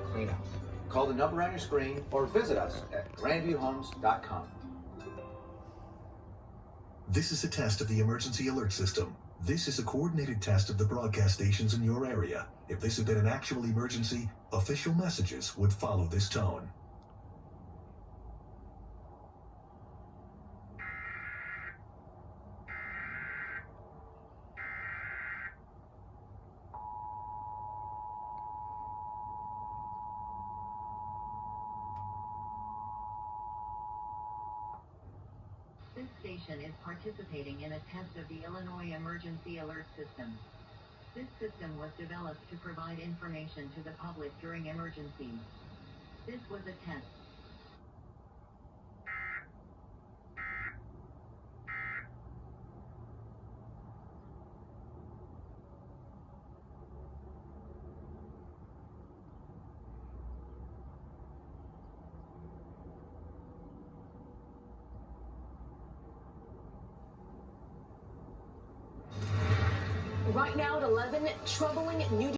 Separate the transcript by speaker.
Speaker 1: cleanout. Call the number on your screen or visit us at grandviewhomes.com.
Speaker 2: This is a test of the emergency alert system. This is a coordinated test of the broadcast stations in your area. If this had been an actual emergency, official messages would follow this tone.
Speaker 3: This station is participating in a test of the Illinois Emergency Alert System. This system was developed to provide information to the public during emergencies. This was a test.
Speaker 4: Right now at 11, troubling new